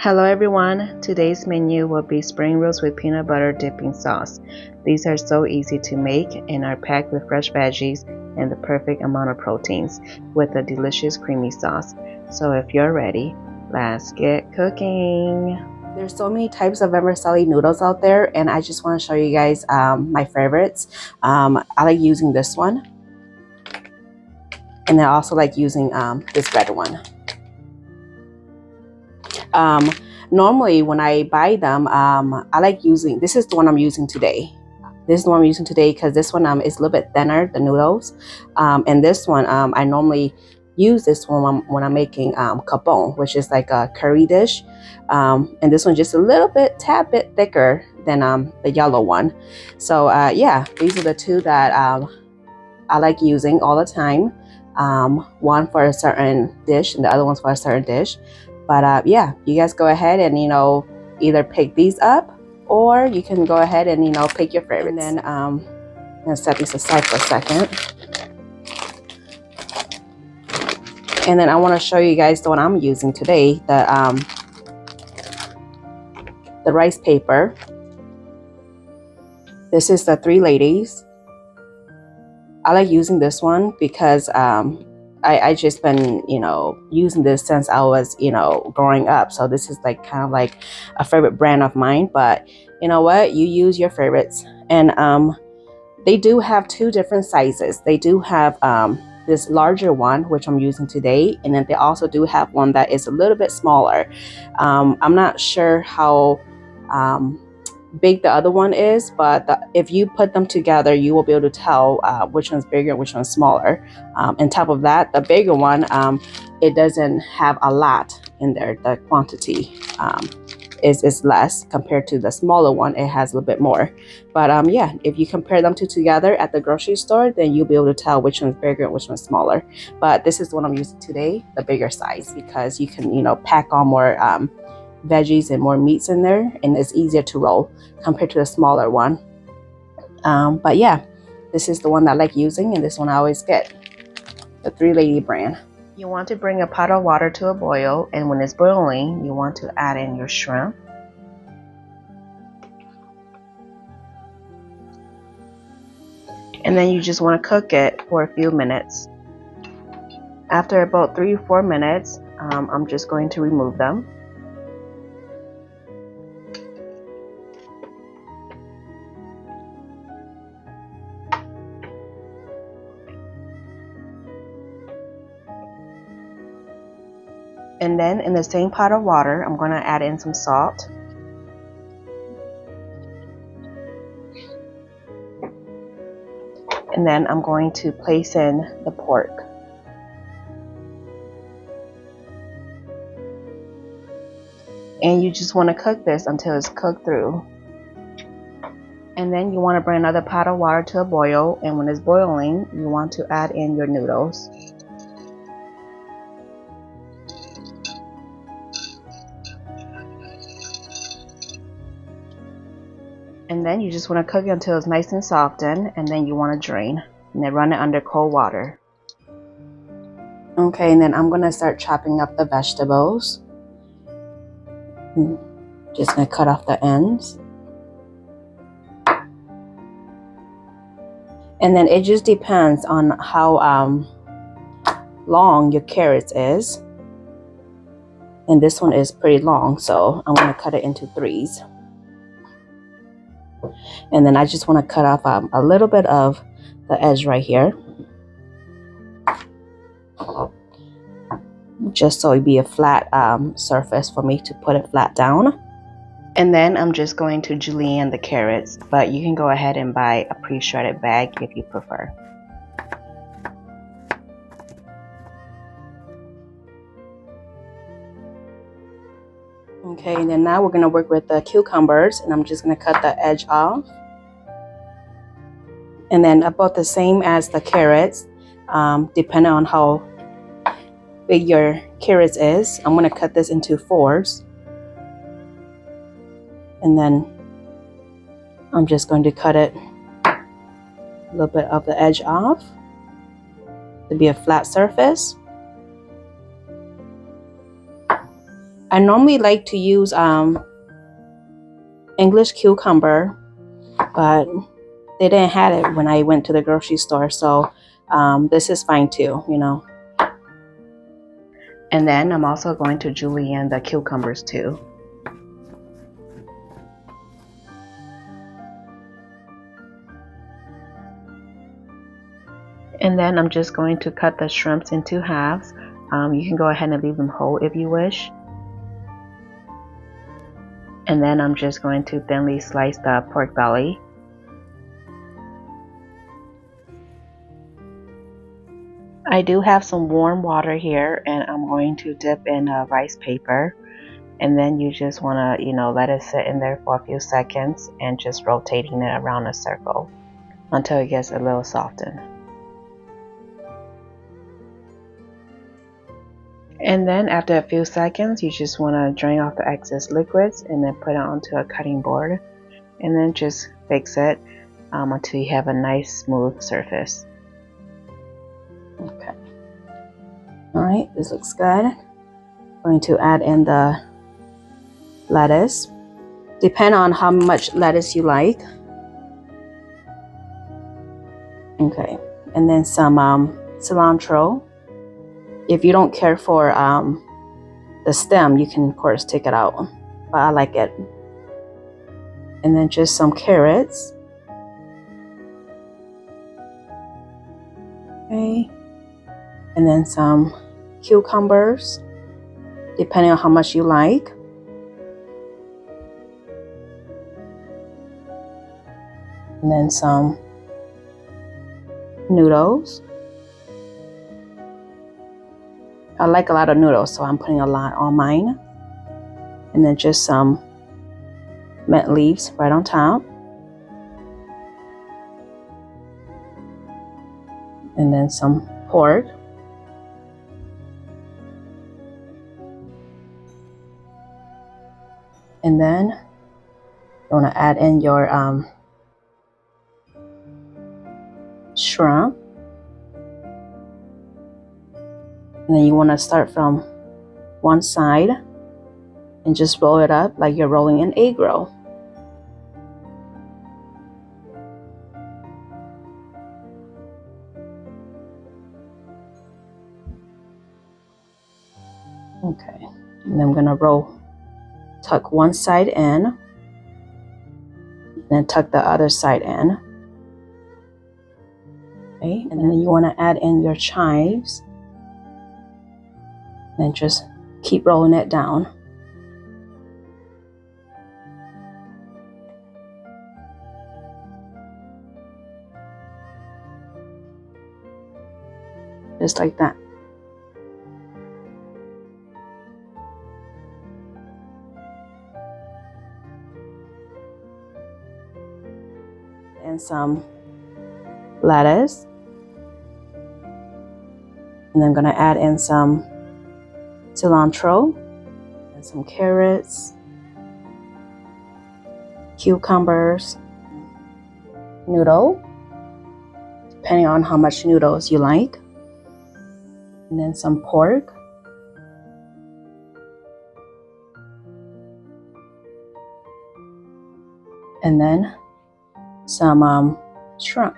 Hello everyone, today's menu will be spring rolls with peanut butter dipping sauce. These are so easy to make and are packed with fresh veggies and the perfect amount of proteins with a delicious creamy sauce. So if you're ready, let's get cooking. There's so many types of vermicelli noodles out there, and I just want to show you guys my favorites. I like using this one, and I also like using this red one. Normally when I buy them, I like using, this is the one I'm using today. This is the one I'm using today because this one is a little bit thinner, the noodles. And this one, I normally use this one when I'm making capon, which is like a curry dish. And this one just a little bit, tad bit thicker than the yellow one. So yeah, these are the two that I like using all the time. One for a certain dish and the other one's for a certain dish. But yeah, you guys go ahead and, either pick these up or you can go ahead and, pick your favorites. And then I'm going to set these aside for a second. And then I want to show you guys the one I'm using today, the rice paper. This is the Three Ladies. I like using this one because I just been, using this since I was, growing up. So this is like kind of like a favorite brand of mine. But you know what? You use your favorites. And they do have two different sizes. They do have this larger one, which I'm using today. And then they also do have one that is a little bit smaller. I'm not sure how big the other one is, but if you put them together, you will be able to tell which one's bigger and which one's smaller. On top of that, the bigger one, it doesn't have a lot in there. The quantity is less compared to the smaller one. It has a little bit more. But yeah, if you compare them two together at the grocery store, then you'll be able to tell which one's bigger and which one's smaller. But this is the one I'm using today, the bigger size, because you can, pack on more veggies and more meats in there, and it's easier to roll compared to the smaller one. But yeah, this is the one that I like using, and this one I always get, the Three Lady brand. You want to bring a pot of water to a boil, and when it's boiling, you want to add in your shrimp. And then you just want to cook it for a few minutes. After about 3 or 4 minutes, I'm just going to remove them. And then in the same pot of water, I'm going to add in some salt. And then I'm going to place in the pork. And you just want to cook this until it's cooked through. And then you want to bring another pot of water to a boil, and when it's boiling, you want to add in your noodles. And then you just want to cook it until it's nice and softened, and then you want to drain and then run it under cold water. Okay, and then I'm going to start chopping up the vegetables. Just going to cut off the ends. And then it just depends on how long your carrots is. And this one is pretty long, so I'm going to cut it into 3s. And then I just want to cut off a little bit of the edge right here, just so it'd be a flat surface for me to put it flat down. And then I'm just going to julienne the carrots, but you can go ahead and buy a pre-shredded bag if you prefer. Okay, and then now we're going to work with the cucumbers, and I'm just going to cut the edge off. And then about the same as the carrots, depending on how big your carrots is, I'm going to cut this into 4s. And then I'm just going to cut it a little bit of the edge off to be a flat surface. I normally like to use English cucumber, but they didn't have it when I went to the grocery store, so this is fine too, you know. And then I'm also going to julienne the cucumbers too. And then I'm just going to cut the shrimps into halves. You can go ahead and leave them whole if you wish. And then I'm just going to thinly slice the pork belly. I do have some warm water here, and I'm going to dip in rice paper. And then you just want to, you know, let it sit in there for a few seconds and just rotating it around a circle until it gets a little softened. And then after a few seconds, you just want to drain off the excess liquids and then put it onto a cutting board. And then just fix it until you have a nice smooth surface. Okay. Alright, this looks good. I'm going to add in the lettuce. Depend on how much lettuce you like. Okay, and then some cilantro. If you don't care for the stem, you can of course take it out, but I like it. And then just some carrots. Okay, and then some cucumbers, depending on how much you like. And then some noodles. I like a lot of noodles, so I'm putting a lot on mine. And then just some mint leaves right on top. And then some pork. And then you want to add in your shrimp. And then you want to start from one side and just roll it up like you're rolling an egg roll. Okay, and then I'm gonna tuck one side in, then tuck the other side in. Okay, and then you want to add in your chives. Then just keep rolling it down. Just like that. And some lettuce. And I'm going to add in some cilantro and some carrots, cucumbers, noodle, depending on how much noodles you like, and then some pork, and then some shrimp.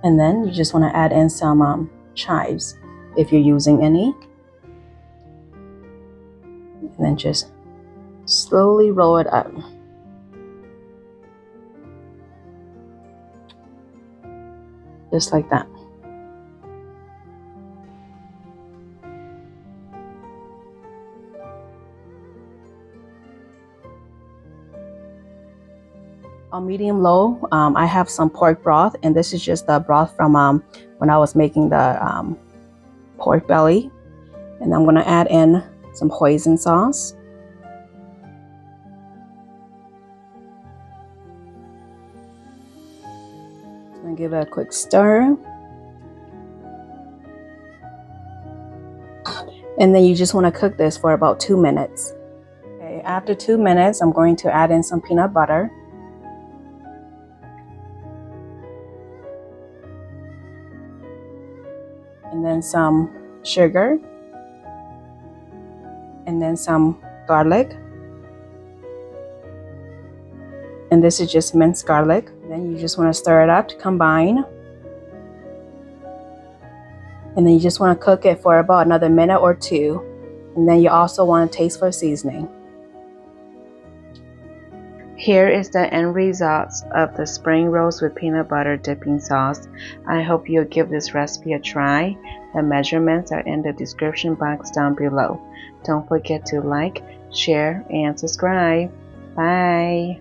And then you just want to add in some chives if you're using any. And then just slowly roll it up. Just like that. On medium low, I have some pork broth, and this is just the broth from when I was making the pork belly. And I'm gonna add in some hoisin sauce. I'm gonna give it a quick stir. And then you just want to cook this for about 2 minutes. Okay, after 2 minutes, I'm going to add in some peanut butter. And then some sugar. And then some garlic. And this is just minced garlic. Then you just want to stir it up to combine. And then you just want to cook it for about another minute or 2. And then you also want to taste for seasoning. Here is the end results of the spring rolls with peanut butter dipping sauce. I hope you'll give this recipe a try. The measurements are in the description box down below. Don't forget to like, share, and subscribe. Bye!